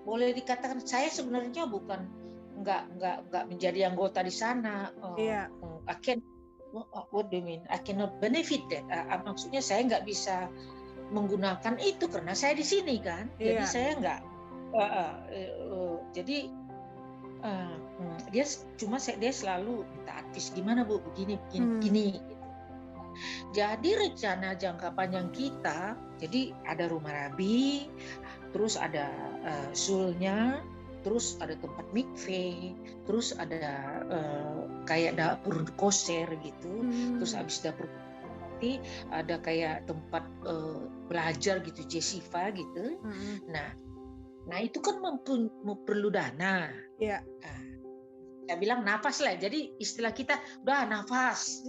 Speaker 1: boleh dikatakan saya sebenarnya bukan nggak menjadi anggota di sana. What do you mean? I cannot benefit that. Maksudnya saya nggak bisa menggunakan itu karena saya di sini kan. Jadi saya nggak. Jadi dia selalu minta advice gimana Bu, begini. Gitu. Jadi rencana jangka panjang kita, jadi ada rumah rabi, terus ada sulnya, terus ada tempat mikve, terus ada kayak dapur koser gitu, terus habis dapur nanti ada kayak tempat belajar gitu, jesiva gitu. Nah itu kan perlu dana. Saya bilang nafas lah, jadi istilah kita udah nafas.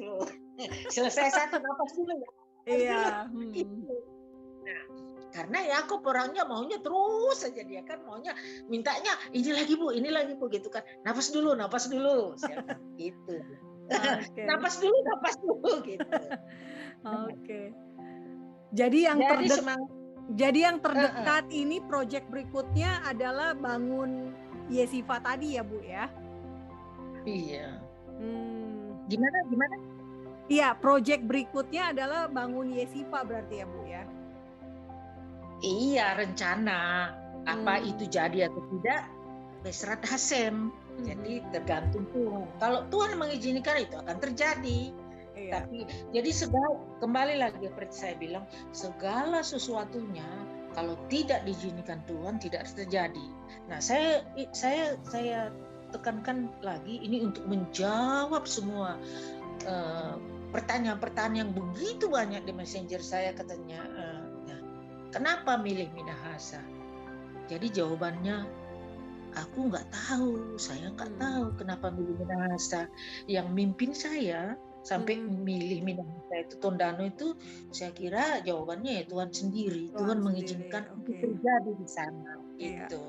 Speaker 1: Selesai satu nafas dulu ya. Nah, karena Yakob orangnya maunya terus saja, dia kan maunya mintanya ini lagi Bu gitu kan. Nafas dulu saya bilang gitu. Nafas dulu gitu.
Speaker 2: Jadi yang terdekat ini proyek berikutnya adalah bangun Yesiva tadi ya Bu ya?
Speaker 1: Iya. Gimana?
Speaker 2: Iya, proyek berikutnya adalah bangun Yesiva berarti ya Bu ya?
Speaker 1: Iya, rencana. Apa itu jadi atau tidak, Besrat Hasem. Jadi tergantung Tuhan. Kalau Tuhan mengizinkan itu akan terjadi. Tapi jadi kembali lagi seperti saya bilang, segala sesuatunya kalau tidak diizinkan Tuhan tidak terjadi. Nah, saya tekankan lagi ini untuk menjawab semua pertanyaan-pertanyaan yang begitu banyak di messenger saya katanya. Kenapa milih Minahasa? Jadi jawabannya aku nggak tahu, saya nggak tahu kenapa milih Minahasa. Yang mimpin saya sampai milih Minahasa itu Tondano itu, saya kira jawabannya ya Tuhan sendiri. Tuhan mengizinkan itu terjadi di sana gitu.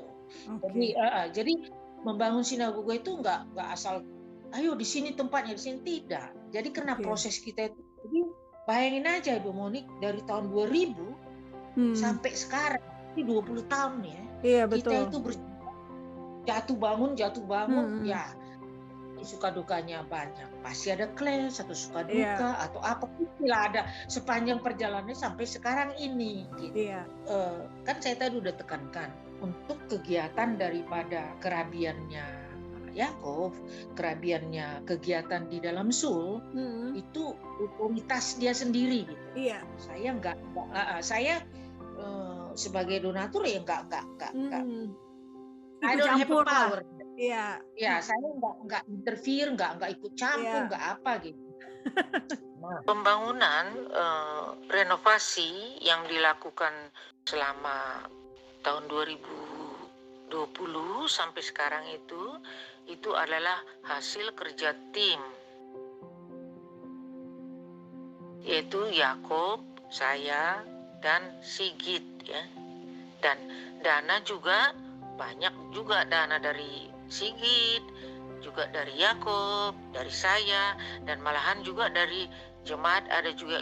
Speaker 1: Jadi membangun sinagoga itu nggak asal ayo di sini tempatnya, di sini tidak. Jadi karena proses kita itu, jadi bayangin aja Ibu Monik dari tahun 2000 sampai sekarang ini 20 tahun ya.
Speaker 2: Iya, betul.
Speaker 1: Kita itu jatuh bangun ya suka dukanya banyak. Pasti ada clash atau suka duka atau apa lah ada sepanjang perjalanannya sampai sekarang ini gitu. Kan saya tadi udah tekankan untuk kegiatan daripada kerabiannya Yakob, kerabiannya kegiatan di dalam sul itu otoritas dia sendiri gitu. Saya sebagai donatur ya nggak I don't have power. Saya nggak interfere, nggak ikut campur, nggak apa gitu. Nah, pembangunan renovasi yang dilakukan selama tahun 2020 sampai sekarang itu adalah hasil kerja tim, yaitu Yakob, saya, dan Sigit ya. Dan dana juga banyak juga, dana dari Sigit, juga dari Yakob, dari saya, dan malahan juga dari jemaat ada juga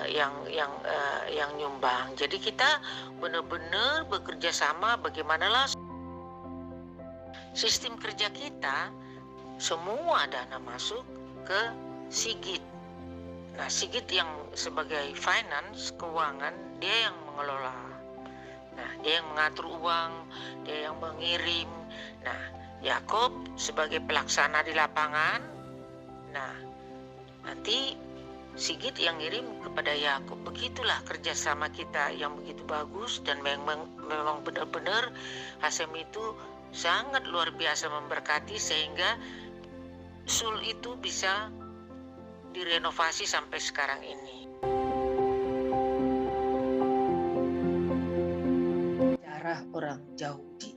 Speaker 1: yang nyumbang. Jadi kita benar-benar bekerja sama bagaimanalah sistem kerja kita, semua dana masuk ke Sigit. Nah, Sigit yang sebagai finance, keuangan, dia yang mengelola. Nah, dia yang mengatur uang, dia yang mengirim. Nah, Yakob sebagai pelaksana di lapangan. Nah, nanti Sigit yang ngirim kepada Yakob. Begitulah kerjasama kita yang begitu bagus, dan memang benar-benar HSM itu sangat luar biasa memberkati sehingga Sul itu bisa direnovasi sampai sekarang ini. Sejarah orang Yahudi.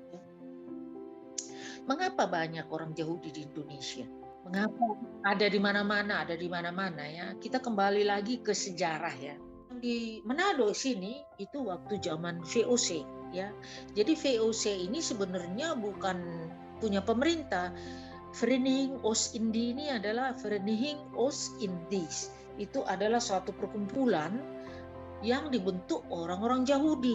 Speaker 1: Mengapa banyak orang Yahudi di Indonesia? Mengapa ada di mana-mana ya? Kita kembali lagi ke sejarah ya. Di Manado sini itu waktu zaman VOC ya. Jadi VOC ini sebenarnya bukan punya pemerintah. Vereniging Oost-Indie ini adalah Vereniging Oost-Indies. Itu adalah suatu perkumpulan yang dibentuk orang-orang Yahudi.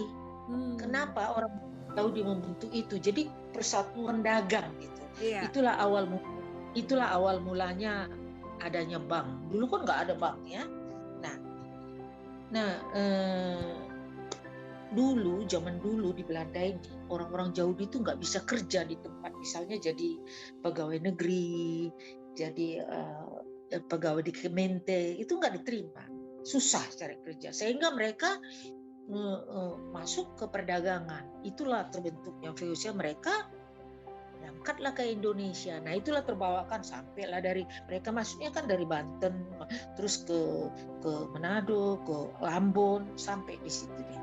Speaker 1: Kenapa orang Yahudi membentuk itu? Jadi persatuan dagang gitu. Yeah. Itulah awal mulanya adanya bank. Dulu kan nggak ada bank ya. Zaman dulu di Belanda ini orang-orang Yahudi itu nggak bisa kerja di tempat, misalnya jadi pegawai negeri, jadi pegawai di Kemente, itu nggak diterima, susah cari kerja, sehingga mereka masuk ke perdagangan. Itulah terbentuknya VOC. Mereka berangkatlah ke Indonesia. Nah, itulah terbawakan sampailah dari mereka masuknya kan dari Banten, terus ke Manado, ke Ambon, sampai di situ deh.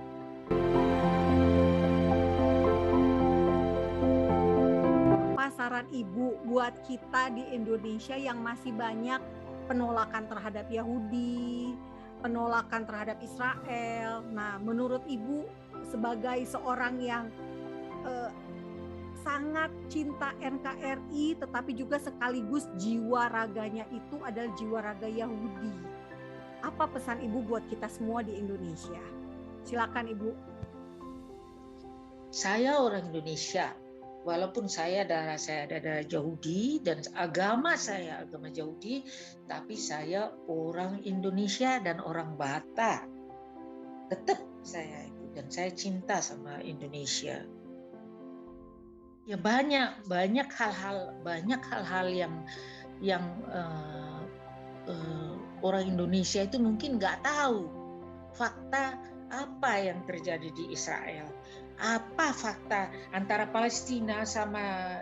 Speaker 2: Saran Ibu buat kita di Indonesia yang masih banyak penolakan terhadap Yahudi, penolakan terhadap Israel. Nah, menurut Ibu sebagai seorang yang sangat cinta NKRI, tetapi juga sekaligus jiwa raganya itu adalah jiwa raga Yahudi, apa pesan Ibu buat kita semua di Indonesia? Silakan Ibu.
Speaker 1: Saya orang Indonesia. Walaupun darah saya darah Yahudi dan agama saya agama Yahudi, tapi saya orang Indonesia dan orang Batak. Tetap saya itu, dan saya cinta sama Indonesia. Ya banyak hal-hal yang orang Indonesia itu mungkin nggak tahu fakta apa yang terjadi di Israel. Apa fakta antara Palestina sama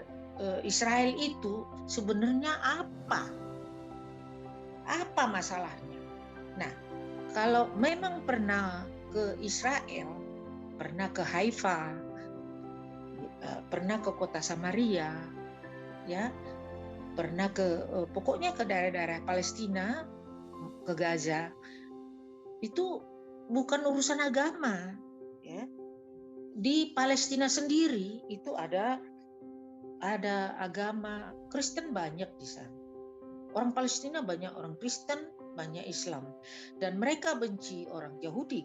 Speaker 1: Israel itu sebenarnya apa masalahnya? Nah, kalau memang pernah ke Israel, pernah ke Haifa, pernah ke kota Samaria, ya, pernah pokoknya ke daerah-daerah Palestina, ke Gaza, itu bukan urusan agama, ya. Di Palestina sendiri itu ada agama Kristen banyak di sana. Orang Palestina banyak orang Kristen, banyak Islam, dan mereka benci orang Yahudi.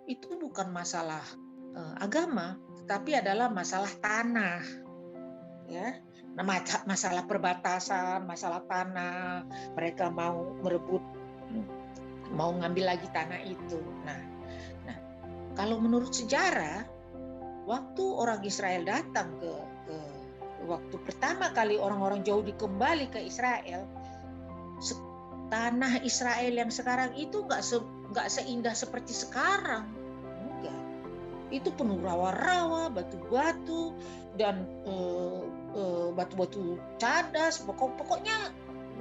Speaker 1: Itu bukan masalah agama, tetapi adalah masalah tanah, ya. Masalah perbatasan, masalah tanah. Mereka mau merebut, mau ngambil lagi tanah itu. Nah, kalau menurut sejarah, waktu orang Israel datang ke waktu pertama kali orang-orang Yahudi kembali ke Israel, tanah Israel yang sekarang itu nggak seindah seperti sekarang. Enggak. Itu penuh rawa-rawa, batu-batu, dan batu-batu cadas. Pokoknya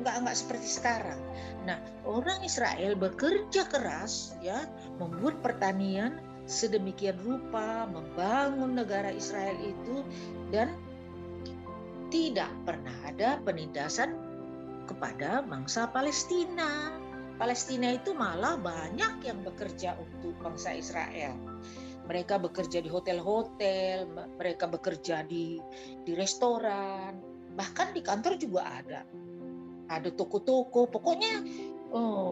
Speaker 1: nggak seperti sekarang. Nah, orang Israel bekerja keras ya, membuat pertanian sedemikian rupa, membangun negara Israel itu, dan tidak pernah ada penindasan kepada bangsa Palestina. Palestina itu malah banyak yang bekerja untuk bangsa Israel. Mereka bekerja di hotel-hotel, mereka bekerja di restoran, bahkan di kantor juga ada toko-toko, pokoknya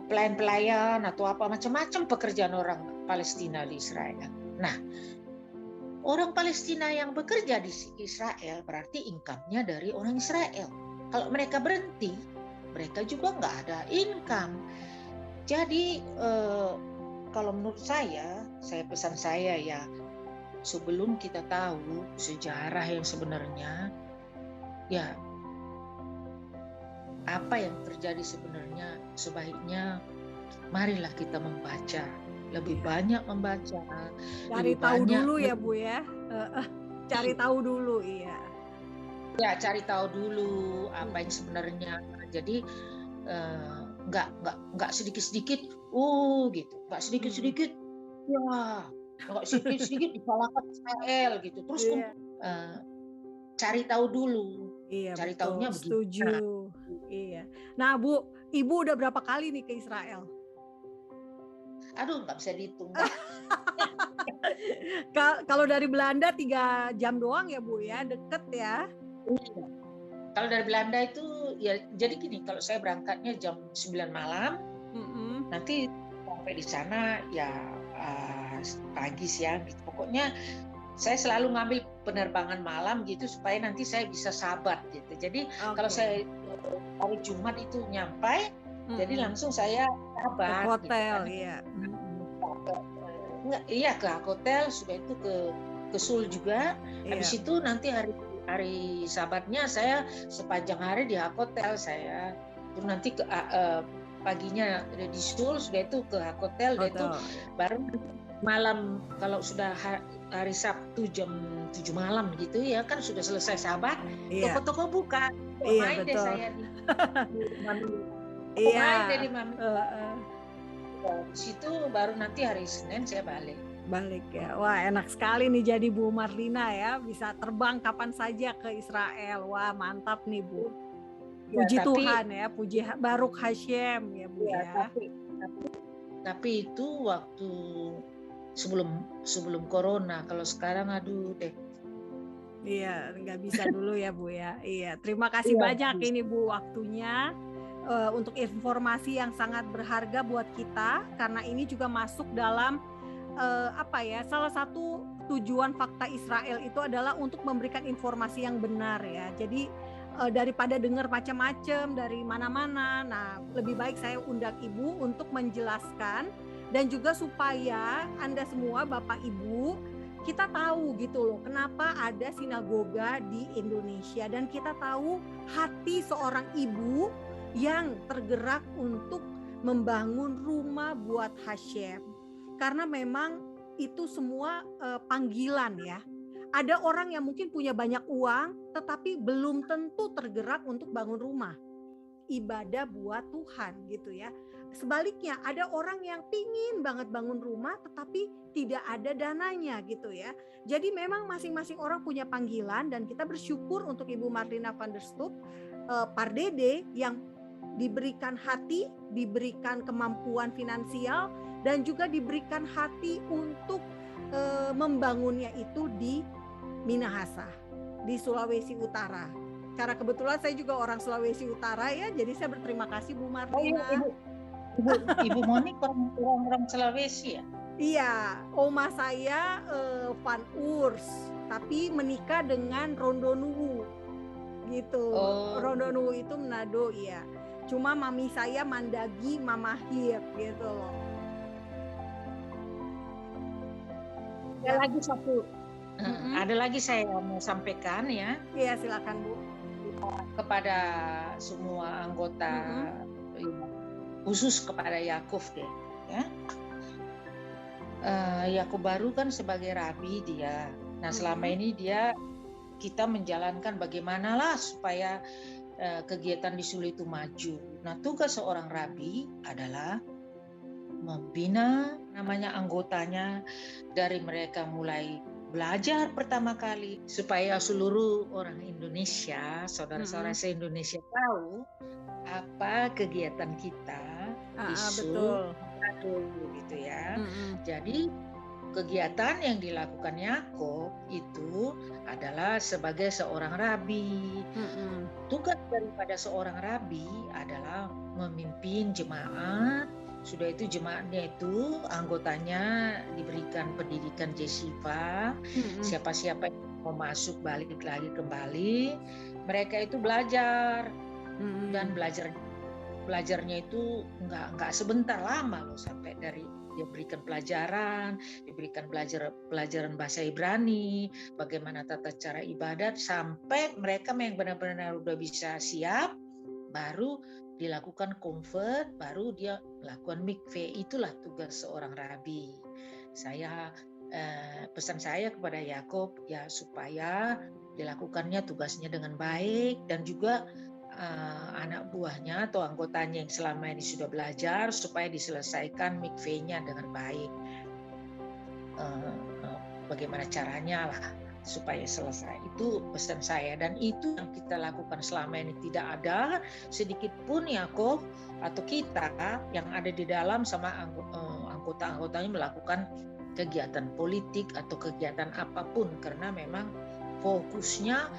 Speaker 1: pelayan-pelayan atau apa macam-macam pekerjaan orang Palestina di Israel. Nah, orang Palestina yang bekerja di Israel berarti income-nya dari orang Israel. Kalau mereka berhenti, mereka juga nggak ada income. Jadi kalau menurut saya pesan saya ya, sebelum kita tahu sejarah yang sebenarnya, ya apa yang terjadi sebenarnya, sebaiknya marilah kita membaca, lebih banyak membaca,
Speaker 2: cari tahu dulu ya Bu ya, cari tahu dulu, iya.
Speaker 1: Ya, cari tahu dulu apa yang sebenarnya. Jadi nggak sedikit-sedikit, gitu, nggak sedikit-sedikit, ya, nggak sedikit-sedikit disalahkan Israel gitu. Terus cari tahu dulu,
Speaker 2: iya,
Speaker 1: cari
Speaker 2: betul,
Speaker 1: tahunya begitu.
Speaker 2: Setuju, iya. Nah Bu, Ibu udah berapa kali nih ke Israel?
Speaker 1: Aduh, nggak bisa dihitung.
Speaker 2: Kalau dari Belanda 3 jam doang ya Bu ya, deket ya.
Speaker 1: Kalau dari Belanda itu ya, jadi gini, kalau saya berangkatnya jam 9 malam, nanti sampai di sana ya pagi siang gitu. Pokoknya saya selalu ngambil penerbangan malam gitu supaya nanti saya bisa sabat gitu. Jadi kalau saya hari Jumat itu nyampai, jadi langsung saya sabat
Speaker 2: ke hotel
Speaker 1: gitu,
Speaker 2: ya.
Speaker 1: Iya, ke hotel, sudah itu ke Sul juga. Habis itu nanti hari Sabatnya saya sepanjang hari di hotel saya. Terus nanti paginya di Sul, sudah itu ke hotel, itu baru malam kalau sudah hari Sabtu jam 7 malam gitu ya, kan sudah selesai Sabat, toko-toko buka. Main deh saya di Mami. Main deh di Mami. Di situ baru nanti hari Senin saya balik
Speaker 2: ya. Wah, enak sekali nih jadi Bu Marlina ya, bisa terbang kapan saja ke Israel. Wah, mantap nih Bu. Puji Tuhan ya, puji Baruch Hashem ya Bu ya.
Speaker 1: Tapi itu waktu sebelum corona. Kalau sekarang aduh deh.
Speaker 2: Iya, nggak bisa dulu ya Bu ya. Iya, terima kasih banyak ini Bu waktunya. Untuk informasi yang sangat berharga buat kita, karena ini juga masuk dalam salah satu tujuan Fakta Israel itu adalah untuk memberikan informasi yang benar ya. Jadi daripada dengar macam-macam dari mana-mana, nah lebih baik saya undang Ibu untuk menjelaskan, dan juga supaya Anda semua Bapak Ibu kita tahu gitu loh, kenapa ada sinagoga di Indonesia, dan kita tahu hati seorang ibu yang tergerak untuk membangun rumah buat Hashem. Karena memang itu semua panggilan ya. Ada orang yang mungkin punya banyak uang, tetapi belum tentu tergerak untuk bangun rumah. Ibadah buat Tuhan gitu ya. Sebaliknya ada orang yang pingin banget bangun rumah, tetapi tidak ada dananya gitu ya. Jadi memang masing-masing orang punya panggilan, dan kita bersyukur untuk Ibu Marlina van der Stoep, Pardede, yang diberikan hati, diberikan kemampuan finansial, dan juga diberikan hati untuk membangunnya itu di Minahasa, di Sulawesi Utara. Karena kebetulan saya juga orang Sulawesi Utara ya, jadi saya berterima kasih Bu Marlina.
Speaker 1: Ibu Monik orang Sulawesi ya?
Speaker 2: Iya, oma saya Van Urs, tapi menikah dengan Rondonu gitu. Rondonu itu Manado ya. Cuma mami saya Mandagi Mamahir gitu loh.
Speaker 1: Ada lagi saya mau sampaikan ya.
Speaker 2: Iya, silakan Bu.
Speaker 1: Kepada semua anggota, khusus kepada Yakub deh ya. Yakub baru kan sebagai rabi dia. Nah selama ini kita menjalankan bagaimanalah supaya kegiatan di Sulu itu maju. Nah, tugas seorang rabi adalah membina namanya anggotanya dari mereka mulai belajar pertama kali supaya seluruh orang Indonesia, saudara-saudara se-Indonesia tahu apa kegiatan kita di Sulu gitu ya. Jadi kegiatan yang dilakukan Yakob itu adalah sebagai seorang rabi. Tugas daripada seorang rabi adalah memimpin jemaat. Sudah itu jemaatnya itu anggotanya diberikan pendidikan Jesiva. Siapa-siapa yang mau masuk balik lagi kembali, mereka itu belajar dan belajarnya itu nggak sebentar, lama loh, sampai dari dia berikan pelajaran, diberikan pelajaran bahasa Ibrani, bagaimana tata cara ibadat, sampai mereka yang benar-benar udah bisa siap, baru dilakukan convert, baru dia melakukan mikveh. Itulah tugas seorang rabi. Pesan saya kepada Yakob ya supaya dilakukannya tugasnya dengan baik, dan juga anak buahnya atau anggotanya yang selama ini sudah belajar supaya diselesaikan mikvehnya dengan baik. Bagaimana caranya lah supaya selesai, itu pesan saya, dan itu yang kita lakukan selama ini. Tidak ada sedikit pun Yakob atau kita yang ada di dalam sama anggota-anggotanya melakukan kegiatan politik atau kegiatan apapun, karena memang fokusnya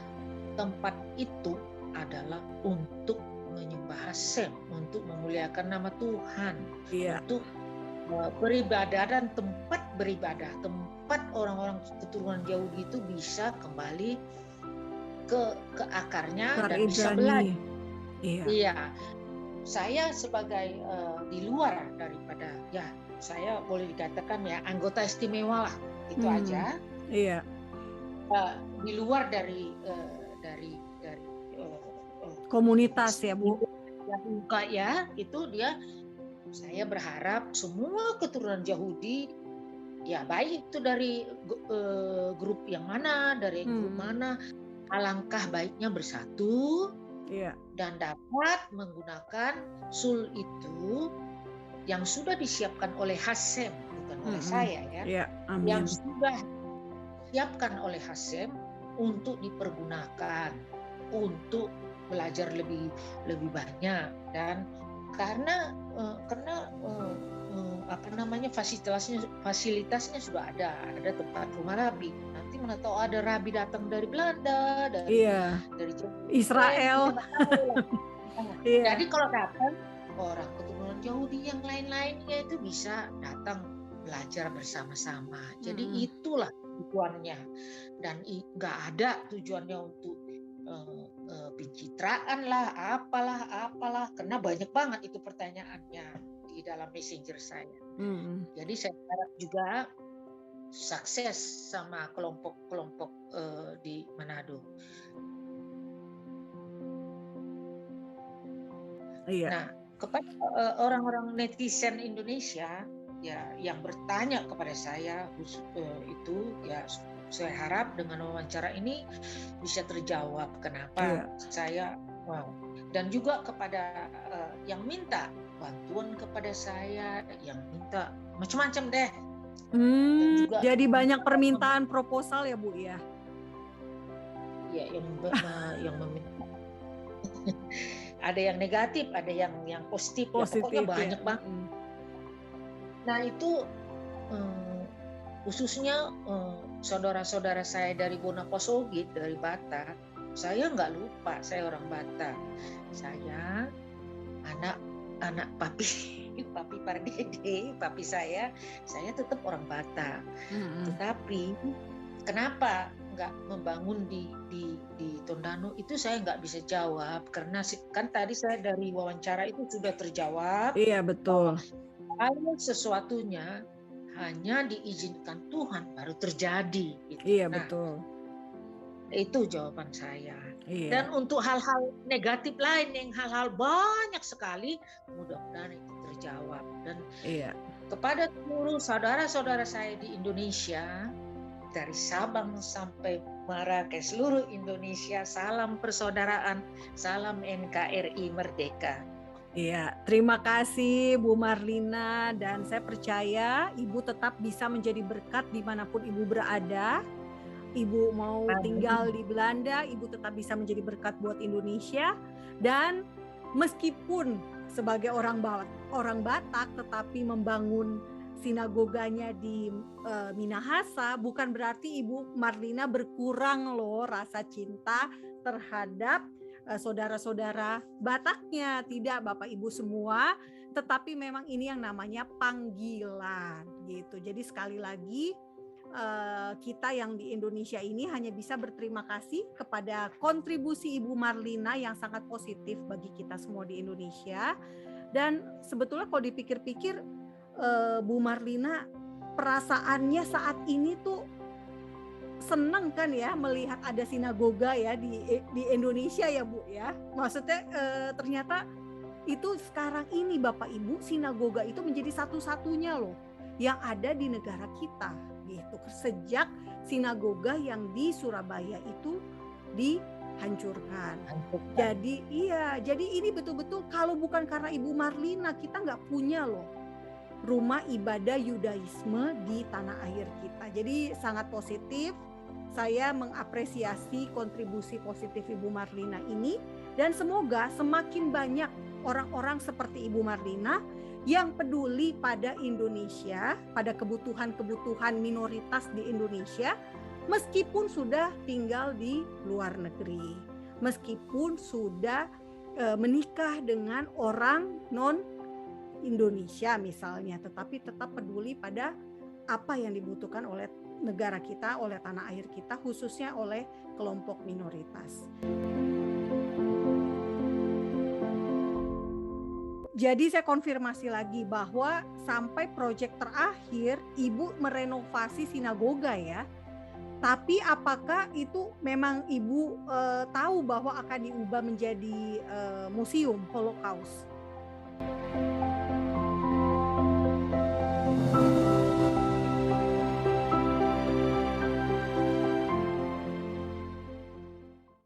Speaker 1: tempat itu adalah untuk menyembah Hashem, untuk memuliakan nama Tuhan, untuk beribadah, dan tempat beribadah, tempat orang-orang keturunan Yahudi itu bisa kembali ke akarnya dan bisa belajar. Iya, saya sebagai di luar daripada, ya saya boleh dikatakan ya anggota istimewa lah, itu aja.
Speaker 2: Iya.
Speaker 1: Di luar dari
Speaker 2: komunitas ya Bu.
Speaker 1: Ya, itu dia. Saya berharap semua keturunan Yahudi, ya baik itu dari grup yang mana, dari grup mana, alangkah baiknya bersatu dan dapat menggunakan sul itu yang sudah disiapkan oleh Hashem, bukan oleh saya ya, yang sudah disiapkan oleh Hashem untuk dipergunakan untuk belajar lebih banyak, dan karena fasilitasnya sudah ada tempat rumah rabi. Nanti mana tahu ada rabi datang dari Belanda, dari
Speaker 2: Israel.
Speaker 1: Jadi kalau datang orang keturunan Yahudi yang lain-lainnya itu bisa datang belajar bersama-sama. Jadi itulah tujuannya, dan nggak ada tujuannya untuk pencitraan lah, apalah, karena banyak banget itu pertanyaannya di dalam messenger saya. Jadi saya harap juga sukses sama kelompok-kelompok di Manado. Nah, kepada orang-orang netizen Indonesia ya yang bertanya kepada saya itu ya, saya harap dengan wawancara ini bisa terjawab kenapa saya dan juga kepada yang minta bantuan kepada saya, yang minta macam-macam deh.
Speaker 2: Juga, jadi banyak permintaan proposal ya Bu ya?
Speaker 1: Ya, yang meminta. Ada yang negatif, ada yang positif. Ya, pokoknya banyak banget. Nah itu khususnya saudara-saudara saya dari Bonaposogit, dari Batak, saya nggak lupa, saya orang Batak. Saya anak papi Pardede, papi saya tetap orang Batak. Tetapi kenapa nggak membangun di Tondano itu saya nggak bisa jawab, karena kan tadi saya dari wawancara itu sudah terjawab.
Speaker 2: Iya betul.
Speaker 1: Kalau sesuatunya hanya diizinkan Tuhan baru terjadi. Gitu.
Speaker 2: Iya betul.
Speaker 1: Itu jawaban saya.
Speaker 2: Iya.
Speaker 1: Dan untuk hal-hal negatif lain, yang hal-hal banyak sekali, mudah-mudahan itu terjawab. Dan kepada seluruh saudara-saudara saya di Indonesia, dari Sabang sampai Merauke, seluruh Indonesia, salam persaudaraan, salam NKRI Merdeka.
Speaker 2: Iya, terima kasih Bu Marlina, dan saya percaya Ibu tetap bisa menjadi berkat dimanapun Ibu berada. Ibu mau tinggal di Belanda, Ibu tetap bisa menjadi berkat buat Indonesia. Dan meskipun sebagai orang Batak tetapi membangun sinagoganya di Minahasa, bukan berarti Ibu Marlina berkurang loh rasa cinta terhadap saudara-saudara Bataknya. Tidak, Bapak Ibu semua, tetapi memang ini yang namanya panggilan gitu. Jadi sekali lagi kita yang di Indonesia ini hanya bisa berterima kasih kepada kontribusi Ibu Marlina yang sangat positif bagi kita semua di Indonesia. Dan sebetulnya kalau dipikir-pikir, Bu Marlina perasaannya saat ini tuh senang kan ya melihat ada sinagoga ya di Indonesia ya Bu ya. Maksudnya ternyata itu sekarang ini Bapak Ibu, sinagoga itu menjadi satu-satunya loh yang ada di negara kita gitu. Sejak sinagoga yang di Surabaya itu dihancurkan. Jadi ini betul-betul kalau bukan karena Ibu Marlina kita nggak punya loh rumah ibadah Yudaisme di tanah air kita. Jadi sangat positif. Saya mengapresiasi kontribusi positif Ibu Marlina ini, dan semoga semakin banyak orang-orang seperti Ibu Marlina yang peduli pada Indonesia, pada kebutuhan-kebutuhan minoritas di Indonesia, meskipun sudah tinggal di luar negeri, meskipun sudah menikah dengan orang non Indonesia misalnya, tetapi tetap peduli pada apa yang dibutuhkan oleh negara kita, oleh tanah air kita, khususnya oleh kelompok minoritas. Jadi saya konfirmasi lagi bahwa sampai proyek terakhir Ibu merenovasi sinagoga ya. Tapi apakah itu memang Ibu tahu bahwa akan diubah menjadi museum Holocaust?